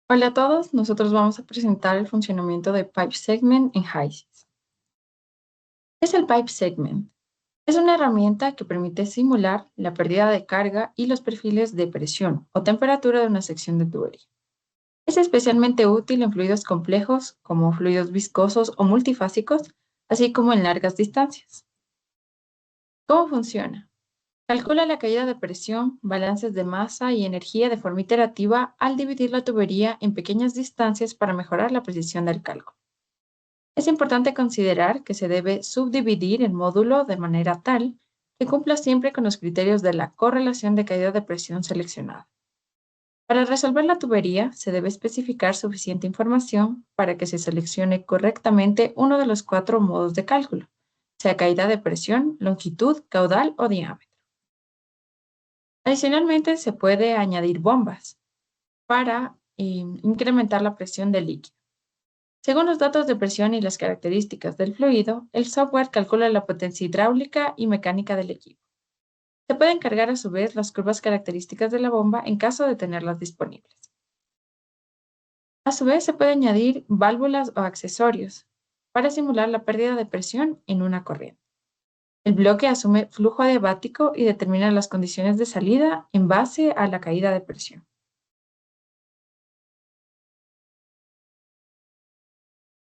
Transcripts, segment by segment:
Hola a todos, nosotros vamos a presentar el funcionamiento de Pipe Segment en HYSYS. ¿Qué es el Pipe Segment? Es una herramienta que permite simular la pérdida de carga y los perfiles de presión o temperatura de una sección de tubería. Es especialmente útil en fluidos complejos como fluidos viscosos o multifásicos, así como en largas distancias. ¿Cómo funciona? Calcula la caída de presión, balances de masa y energía de forma iterativa al dividir la tubería en pequeñas distancias para mejorar la precisión del cálculo. Es importante considerar que se debe subdividir el módulo de manera tal que cumpla siempre con los criterios de la correlación de caída de presión seleccionada. Para resolver la tubería, se debe especificar suficiente información para que se seleccione correctamente uno de los 4 modos de cálculo, sea caída de presión, longitud, caudal o diámetro. Adicionalmente, se puede añadir bombas para incrementar la presión del líquido. Según los datos de presión y las características del fluido, el software calcula la potencia hidráulica y mecánica del equipo. Se pueden cargar a su vez las curvas características de la bomba en caso de tenerlas disponibles. A su vez, se puede añadir válvulas o accesorios para simular la pérdida de presión en una corriente. El bloque asume flujo adiabático y determina las condiciones de salida en base a la caída de presión.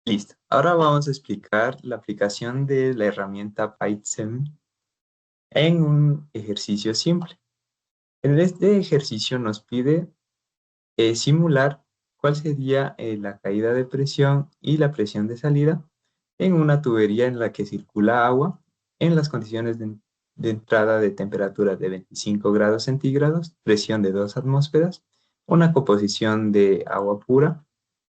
Listo. Ahora vamos a explicar la aplicación de la herramienta PyTem en un ejercicio simple. En este ejercicio nos pide simular cuál sería la caída de presión y la presión de salida en una tubería en la que circula agua en las condiciones de entrada de temperatura de 25 grados centígrados, presión de 2 atmósferas, una composición de agua pura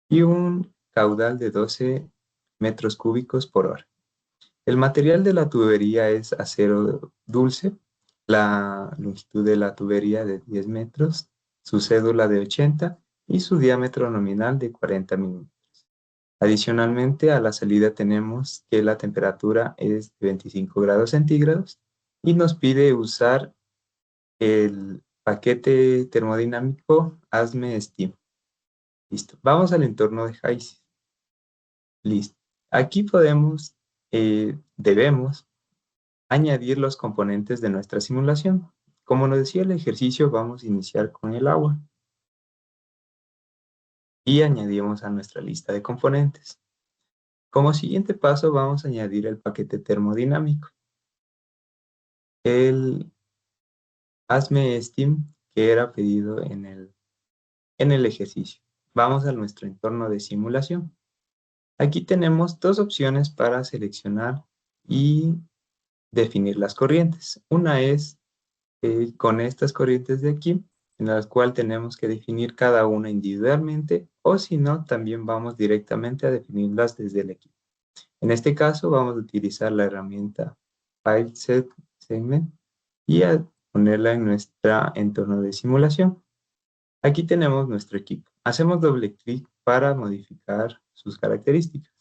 y un caudal de 12 metros cúbicos por hora. El material de la tubería es acero dulce, la longitud de la tubería de 10 metros, su cédula de 80 y su diámetro nominal de 40 milímetros. Adicionalmente, a la salida tenemos que la temperatura es de 25 grados centígrados y nos pide usar el paquete termodinámico ASME Steam. Listo. Vamos al entorno de HYSYS. Listo. Aquí debemos añadir los componentes de nuestra simulación. Como nos decía el ejercicio, vamos a iniciar con el agua y añadimos a nuestra lista de componentes. Como siguiente paso, vamos a añadir el paquete termodinámico, el ASME Steam que era pedido en el ejercicio. Vamos a nuestro entorno de simulación. Aquí tenemos dos opciones para seleccionar y definir las corrientes. Una es con estas corrientes de aquí, en las cuales tenemos que definir cada una individualmente, o si no, también vamos directamente a definirlas desde el equipo. En este caso, vamos a utilizar la herramienta File Set Segment y a ponerla en nuestro entorno de simulación. Aquí tenemos nuestro equipo. Hacemos doble clic para modificar sus características.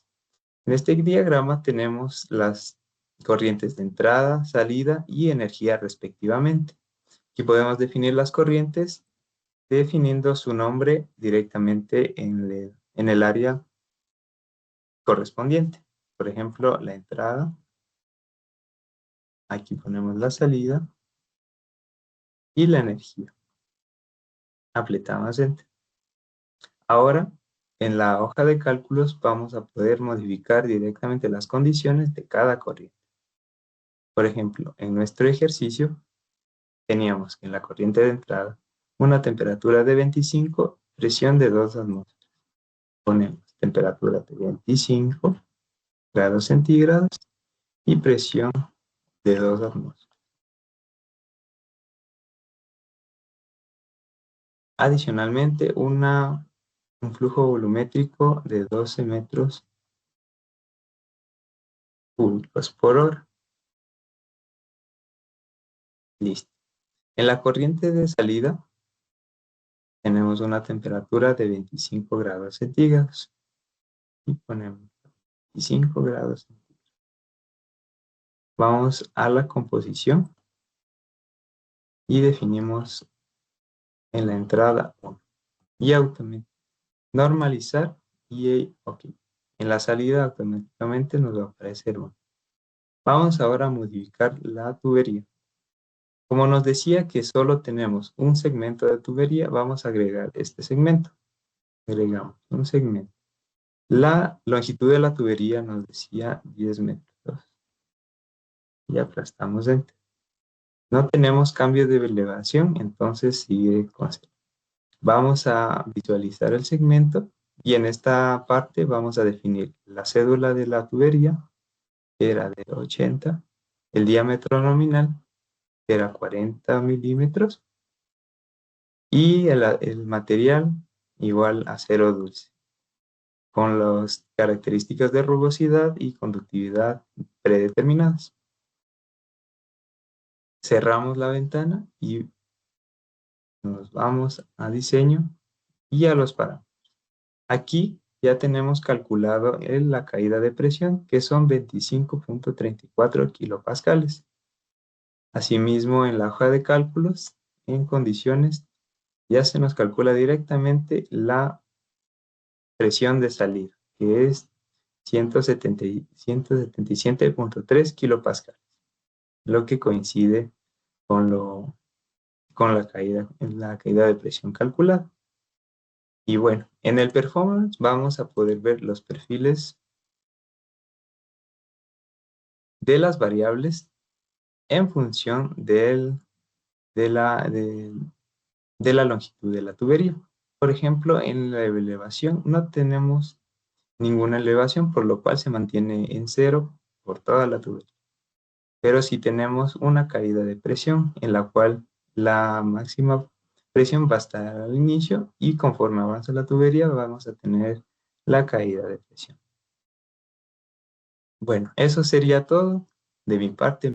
En este diagrama tenemos las corrientes de entrada, salida y energía respectivamente. Aquí podemos definir las corrientes definiendo su nombre directamente en el área correspondiente. Por ejemplo, la entrada. Aquí ponemos la salida y la energía. Apretamos Enter. Ahora, en la hoja de cálculos vamos a poder modificar directamente las condiciones de cada corriente. Por ejemplo, en nuestro ejercicio teníamos en la corriente de entrada una temperatura de 25, presión de 2 atmósferas. Ponemos temperatura de 25 grados centígrados y presión de 2 atmósferas. Adicionalmente, un flujo volumétrico de 12 metros cúbicos por hora. Listo. En la corriente de salida tenemos una temperatura de 25 grados centígrados. Y ponemos 25 grados centígrados. Vamos a la composición y definimos en la entrada 1. Y normalizar y ok. En la salida automáticamente nos va a aparecer 1. Vamos ahora a modificar la tubería. Como nos decía que solo tenemos un segmento de tubería, vamos a agregar este segmento. Agregamos un segmento. La longitud de la tubería nos decía 10 metros. Y aplastamos Enter. No tenemos cambio de elevación, entonces sigue con 0. Vamos a visualizar el segmento y en esta parte vamos a definir la cédula de la tubería, que era de 80, el diámetro nominal, que era 40 milímetros, y el material igual a acero dulce, con las características de rugosidad y conductividad predeterminadas. Cerramos la ventana y nos vamos a diseño y a los parámetros. Aquí ya tenemos calculado la caída de presión, que son 25.34 kilopascales. Asimismo, en la hoja de cálculos, en condiciones, ya se nos calcula directamente la presión de salida, que es 177.3 kilopascales, lo que coincide con la caída de presión calculada. Y bueno, en el performance vamos a poder ver los perfiles de las variables en función de la longitud de la tubería. Por ejemplo, en la elevación no tenemos ninguna elevación, por lo cual se mantiene en 0 por toda la tubería. Pero sí tenemos una caída de presión, en la cual la máxima presión va a estar al inicio y conforme avanza la tubería vamos a tener la caída de presión. Bueno, eso sería todo de mi parte.